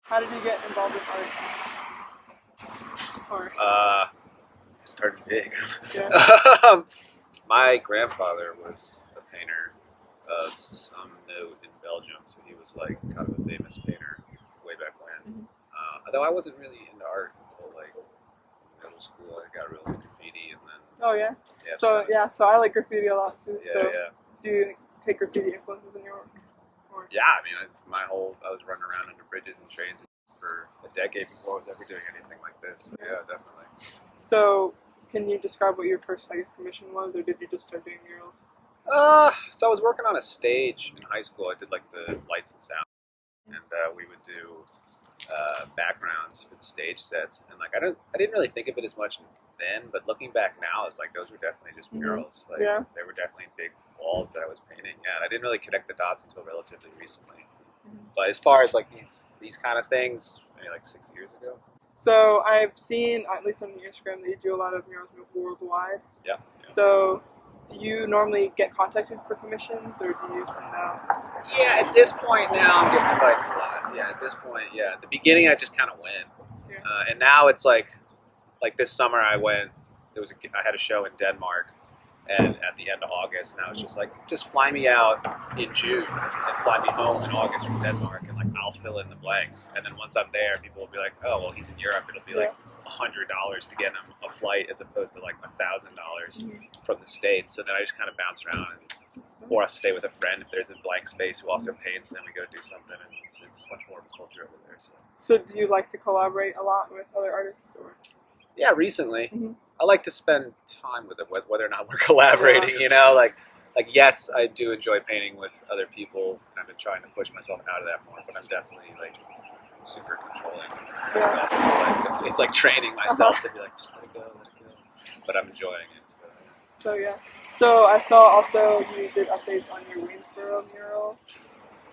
How did you get involved with art? Or Started big. yeah. My grandfather was a painter of some note in Belgium, so he was like kind of a famous painter way back when. Mhm. Although I wasn't really into art until like middle school. I got really into graffiti, and then Oh yeah. yeah, So yeah, so I like graffiti a lot too. yeah, So yeah. do you take graffiti influences in your work? Or Yeah, I mean, it's I was running around under bridges and trains for a decade before I was ever doing anything like this. So yeah, definitely. so can you describe what your first, I guess, commission was, or did you just start doing murals? So I was working on a stage in high school. I did like the lights and sound, and we would do backgrounds for the stage sets. And like I didn't really think of it as much then, but looking back now, it's like those were definitely just murals. Like Yeah. they were definitely big walls that I was painting. Yeah, and I didn't really connect the dots until relatively recently. But as far as like these kind of things, maybe like 6 years ago. So I've seen, at least on your Instagram, that you do a lot of murals worldwide. Yeah. So do you normally get contacted for commissions, or do you send out? Yeah, at this point now, I'm getting invited a lot. Yeah, at this point, yeah. At the beginning, I just kind of went, Yeah. and now it's like this summer I went. I had a show in Denmark, and at the end of August, and I was just like, just fly me out in June and fly me home in August from Denmark, and like I'll fill in the blanks. And then once I'm there, people will be like, oh well, he's in Europe. It'll be like $100 to get him a flight as opposed to like $1,000 from the States. So then I just kind of bounce around, or I'll stay with a friend if there's a blank space who also paints. Then we go do something, and it's much more of a culture over there. So do you like to collaborate a lot with other artists, or? Yeah, recently Mhm. I like to spend time with it, whether or not we're collaborating. You know, like yes, I do enjoy painting with other people, and I've been trying to push myself out of that more. But I'm definitely like super controlling and stuff. So like it's like training myself to be like, just let it go. But I'm enjoying it. So yeah. So I saw also you did updates on your Waynesboro mural.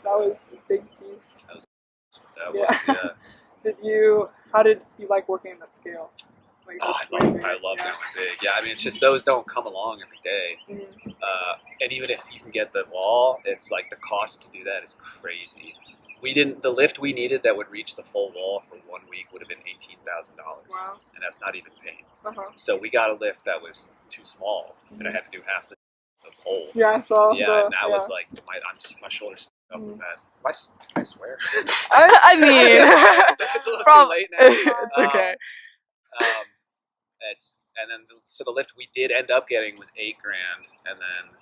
That was a big piece. Yeah. How did you like working at that scale? Like, Oh, it's I love crazy. that Yeah. one big. Yeah, I mean, it's just those don't come along every day. Mhm. And even if you can get the wall, it's like the cost to do that is crazy. The lift we needed that would reach the full wall for 1 week would have been $18,000. Wow. And that's not even paint. Uh-huh. So we got a lift that was too small, and I had to do half the pole. Yeah, I saw. Yeah, and that was like my shoulders stuck up from that. Can I swear? I mean, it's a little too late now. It's okay. And then so the lift we did end up getting was $8,000, and then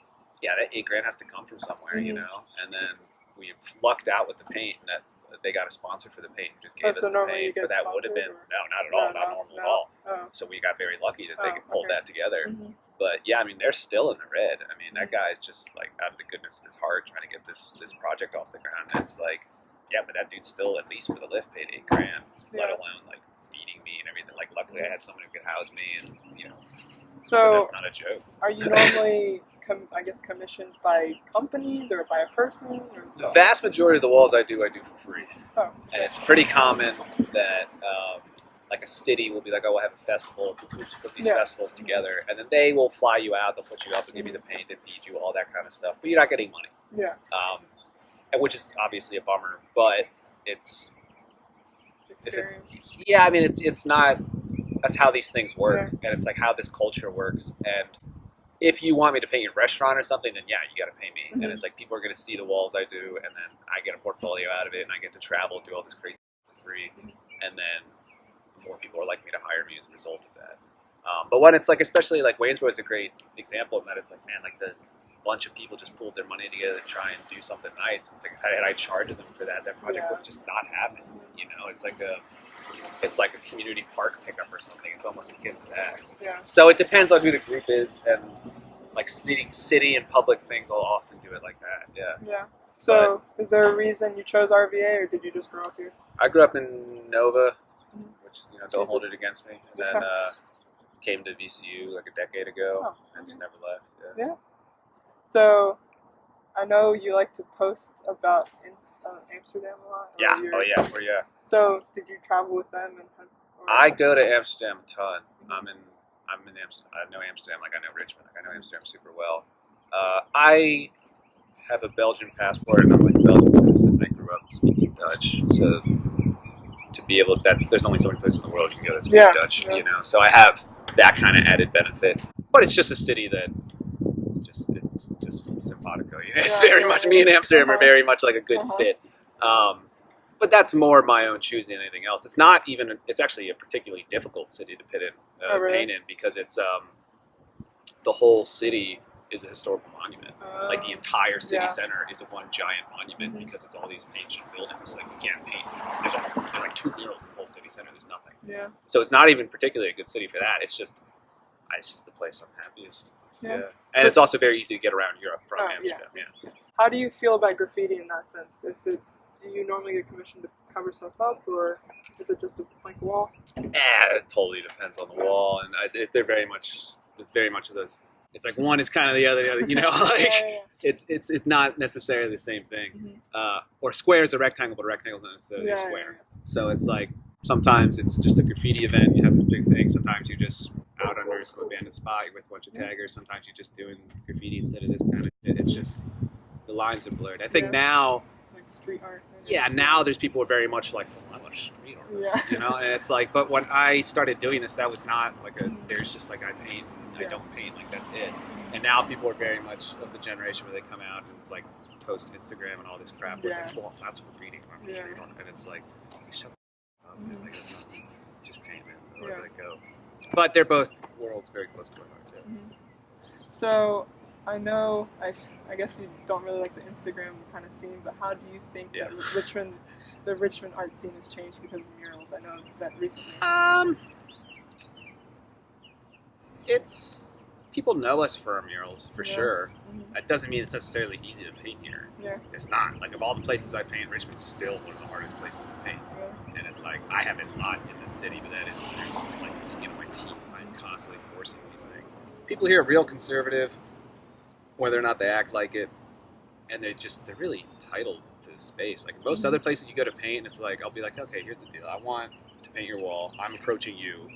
that $8,000 has to come from somewhere, you know. And then we lucked out with the paint, and that they got a sponsor for the paint, and just gave us the paint. But that would have been not at all, not normal at all. Oh. So we got very lucky that they could pull that together. But yeah, I mean, they're still in the red. I mean, that guy's just like out of the goodness of his heart trying to get this project off the ground. And it's like, yeah, but that dude still, at least for the lift, paid $8,000, let alone like feeding me and everything. Like, luckily I had someone who could house me, and So that's not a joke. Are you normally, commissioned by companies or by a person? Or The vast majority of the walls I do for free. Oh. And it's pretty common that like a city will be like, oh, we'll have a festival, groups put these festivals together, and then they will fly you out, they'll put you up and give you the paint, they feed you, all that kind of stuff, but you're not getting money. Yeah. Which is obviously a bummer, but it's Experience. I mean, it's not, that's how these things work, and it's like how this culture works. And if you want me to paint your restaurant or something, then yeah, you got to pay me. And it's like people are going to see the walls I do, and then I get a portfolio out of it, and I get to travel, do all this crazy stuff for free, and then more people are likely to hire me as a result of that. But when it's like, especially like Waynesboro is a great example in that it's like, man, like the bunch of people just pulled their money together to try and do something nice. It's like, had I charged them for that project would just not happen. You know, it's like a community park pickup or something. It's almost akin to that. Yeah. So it depends on who the group is, and like city and public things will often do it like that. Yeah. Yeah. So is there a reason you chose RVA, or did you just grow up here? I grew up in Nova, which don't hold it against me, and then came to VCU like a decade ago, and just never left. Yeah. So I know you like to post about Amsterdam a lot. Yeah. Yeah. So did you travel with them? I go to Amsterdam a ton. I'm in Amsterdam. I know Amsterdam like I know Richmond. Like I know Amsterdam super well. I have a Belgian passport, and I'm like a Belgian citizen. I grew up speaking Dutch, so be able. There's only so many places in the world you can go that speak Yeah, Dutch, yeah. you know. So I have that kind of added benefit. But it's just a city that it's just simpatico. You know? It's very much me and Amsterdam are very much like a good fit. But that's more my own choosing than anything else. It's not even. It's actually a particularly difficult city to paint in because it's the whole city is a historical monument. Like the entire city center is a one giant monument because it's all these ancient buildings. Like you can't paint. There's like 2 murals in the whole city center. There's nothing. Yeah. So it's not even particularly a good city for that. It's just the place I'm happiest. Yeah. And it's also very easy to get around Europe from Amsterdam. Yeah. How do you feel about graffiti in that sense? Do you normally get commissioned to cover stuff up, or is it just a blank wall? It totally depends on the wall, and they're very much of those. It's like one is kind of the other, you know. Like it's not necessarily the same thing. Or square is a rectangle, but a rectangle is not necessarily a square. So it's like sometimes it's just a graffiti event. You have a big thing. Sometimes you're just out under some abandoned spot with a bunch of taggers. Sometimes you're just doing graffiti instead of this kind of shit. It's just the lines are blurred. I think now, like street art. Now there's people who are very much like, well, I'm a street artist, you know. And it's like, but when I started doing this, that was not like there's just like I paint, I don't paint, like that's it. And now people are very much of the generation where they come out and it's like post Instagram and all this crap. Where it's like, well, that's graffiti, I'm a street art, and it's like shut up, like it's not, just paint it, let it go. But they're both worlds very close to one another too. So I know, I guess you don't really like the Instagram kind of scene, but how do you think that the Richmond art scene has changed because of murals? I know that recently. It's people know us for our murals for sure. That doesn't mean it's necessarily easy to paint here. Yeah. It's not. Like of all the places I paint, Richmond's still one of the hardest places to paint. And it's like I have a lot in the city, but that is through like the skin of my teeth. I'm constantly forcing these things. People here are real conservative, whether or not they act like it, and they're really entitled to the space. Like most other places you go to paint, it's like I'll be like, okay, here's the deal. I want to paint your wall. I'm approaching you.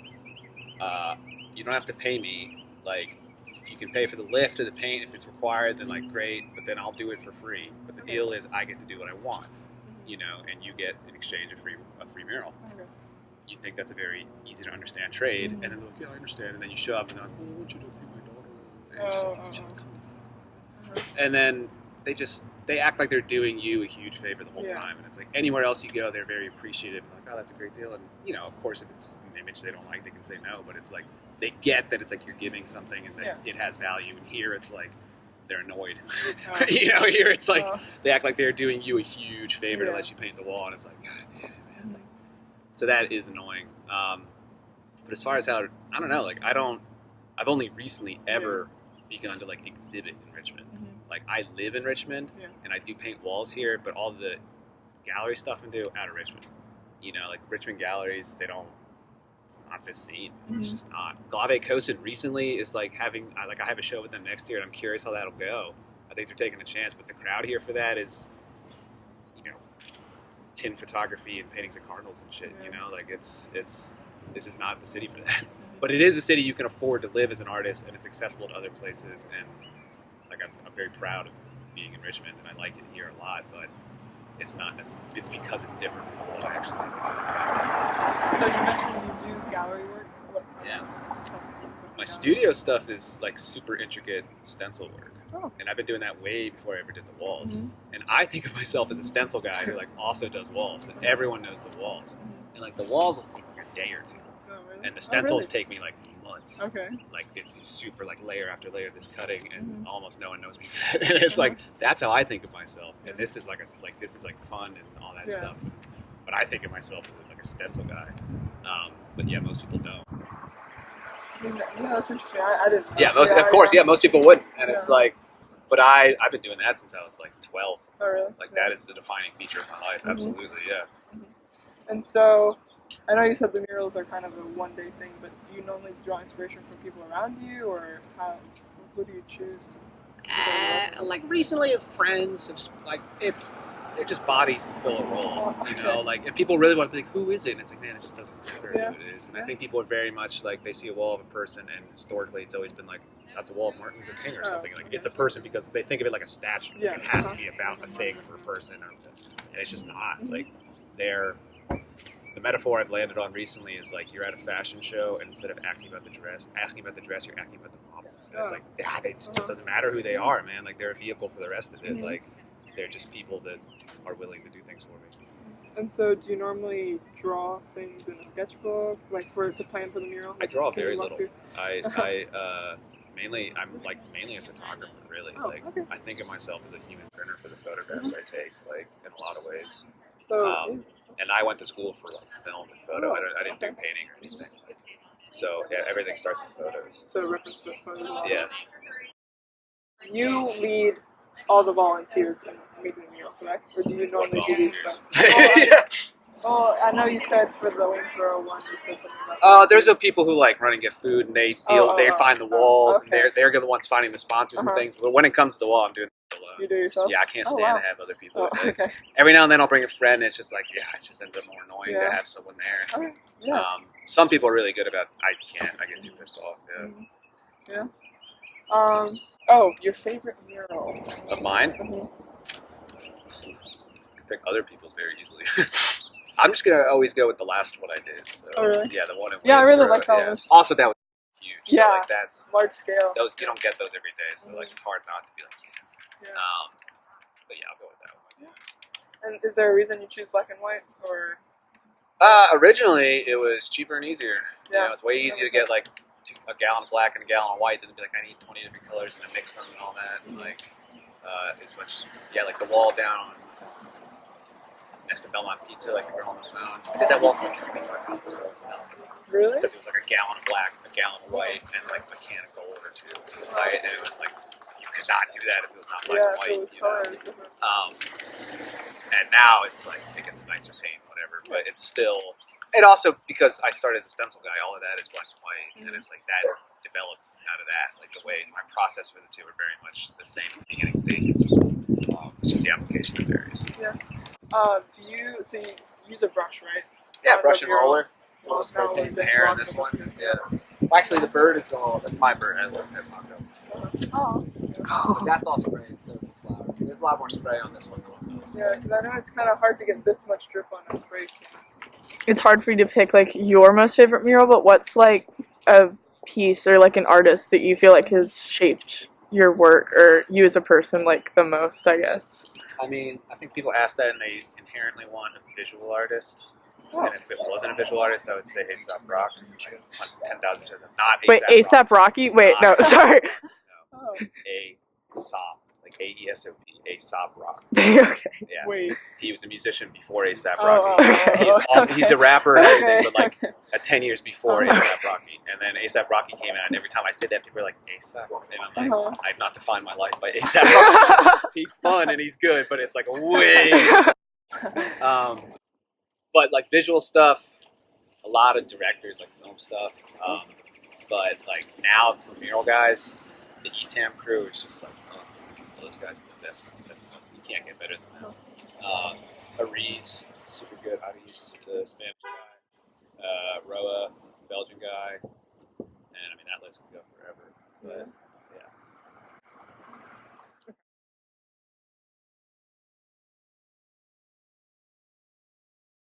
You don't have to pay me. Like if you can pay for the lift or the paint if it's required, then like great. But then I'll do it for free. But the deal is I get to do what I want, you know, and you get in exchange a free mural. You think that's a very easy to understand trade, and then they're like, yeah, I understand. And then you show up and they're like, well, I want you to paint my daughter. And you're just like, and then they act like they're doing you a huge favor the whole time, and it's like anywhere else you go, they're very appreciative, like, oh, that's a great deal, and you know, of course, if it's an image they don't like, they can say no, but it's like they get that it's like you're giving something and that it has value, and here it's like they're annoyed. You know, here it's like they act like they're doing you a huge favor to let you paint the wall, and it's like, God damn it, man. Like, so that is annoying. But as far as how, I don't know, like I've only recently ever begun to like exhibit in Richmond. Like I live in Richmond and I do paint walls here, but all the gallery stuff I do out of Richmond. You know, like Richmond galleries, it's not this scene. It's just not. Glave Kosin recently is like I have a show with them next year, and I'm curious how that'll go. I think they're taking a chance, but the crowd here for that is, you know, tin photography and paintings of cardinals and shit. You know, like this is not the city for that. But it is a city you can afford to live as an artist, and it's accessible to other places. And like I'm very proud of being in Richmond, and I like it here a lot. But it's not. It's because it's different from what I actually expect. So you mentioned you do gallery work. What stuff do you put My down? studio stuff is like super intricate stencil work. Oh. And I've been doing that way before I ever did the walls. And I think of myself as a stencil guy who like also does walls, but everyone knows the walls. And like the walls will take like a day or two. Oh, really? And the stencils take me like months. Okay. Like it's super like layer after layer of this cutting, and almost no one knows me. And it's like that's how I think of myself. And this is this is fun and all that stuff. But I think of myself as like a stencil guy. But yeah, most people don't. Yeah, that's interesting. I didn't know. Yeah, most people wouldn't. And it's like, but I've been doing that since I was like 12. Oh, really? Like that is the defining feature of my life. Absolutely, yeah. And so, I know you said the murals are kind of a one-day thing, but do you normally draw inspiration from people around you, or who do you choose to? Like recently with friends, it's just like they're just bodies to fill a role, you know. Like, and people really want to be like, who is it? And it's like, man, it just doesn't matter who it is. And I think people are very much like they see a wall of a person, and historically, it's always been like that's a wall of Martin Luther King or something. Like it's a person because they think of it like a statue. Yeah. It has to be about a thing for a person, and it's just not. Like they're the metaphor I've landed on recently is like you're at a fashion show, and instead of asking about the dress, you're asking about the model. And it's like, yeah, it just doesn't matter who they are, man. Like, they're a vehicle for the rest of it. Like, they're just people that are willing to do things for me. And so, do you normally draw things in a sketchbook, like to plan for the mural? I draw very little. I'm mainly a photographer, really. Okay. I think of myself as a human printer for the photographs I take, like, in a lot of ways. So, and I went to school for like film and photo. I didn't do painting or anything. So yeah, everything starts with photos. So reference to photos. Yeah. You lead all the volunteers in making the mural, correct? Or do you normally do these? Oh, I know you said for the Waynesboro one, you said something about. There's people who like run and get food, and they find the walls, and they're the ones finding the sponsors and things. But when it comes to the wall, I'm doing it alone. You do yourself? Yeah, I can't stand to have other people. Okay. Every now and then I'll bring a friend, and it's just like, it just ends up more annoying to have someone there. Okay. Yeah. Some people are really good about. I can't. I get too pissed off. Yeah. Oh, your favorite mural? Of mine? I can pick other people's very easily. I'm just gonna always go with the last one I did. So, really? Yeah, the one in I really Westergard, like that one. Also, that was huge. So, Yeah, like, that's large scale. those you don't get those every day, so like it's hard not to be like. Yeah. But yeah, I'll go with that one. Yeah. And is there a reason you choose black and white, or? Originally, it was cheaper and easier. Yeah. It's way easier to get like a gallon of black and a gallon of white than to be like, I need 20 different colors and then mix them and all that. And like, it's much like the wall down next to Belmont Pizza, like the girl on the phone. I did that wall for like $25. Really? Because it was like a gallon of black, a gallon of white, and like a can of gold or two, right? And it was like, you could not do that if it was not black and white. It was hard. And now it's like, it gets a nicer paint, whatever, but it's still, and also because I started as a stencil guy, all of that is black and white, and it's like that developed out of that. Like the way my process for the two are very much the same at the beginning stages. It's just the application that varies. Yeah. You use a brush, right? Yeah, brush and roller. Well, Start painting the hair on this one. Yeah. Well, actually, the bird is that's my bird. I love that Mondo. Oh. That's also sprayed, so is the flowers. There's a lot more spray on this one than on those. Yeah, because I know it's kind of hard to get this much drip on a spray can. It's hard for you to pick like your most favorite mural, but what's like a piece or like an artist that you feel like has shaped your work or you as a person like the most, I guess? I mean, I think people ask that and they inherently want a visual artist. Oh. And if it wasn't a visual artist, I would say A$AP Rock. 10,000%. Not Wait, A$AP Rocky? Wait, no, sorry. No. A$AP, like A-E-S-O-P, A$AP Rock. Okay. Yeah. Wait. He was a musician before A$AP Oh, Rocky. okay. He's a rapper and everything, but like Okay. 10 years before A$AP Rocky. And then A$AP Rocky came out, and every time I say that, people are like, A$AP? And I'm like, I've not defined my life by A$AP Rocky. He's fun and he's good, but it's like way. But like visual stuff, a lot of directors like film stuff. But like now for mural guys, the ETAM crew is just like, those guys are the best. You can't get better than them. Ariz, super good. Ariz, the Spanish guy. Roa, Belgian guy. And I mean, that list can go forever. But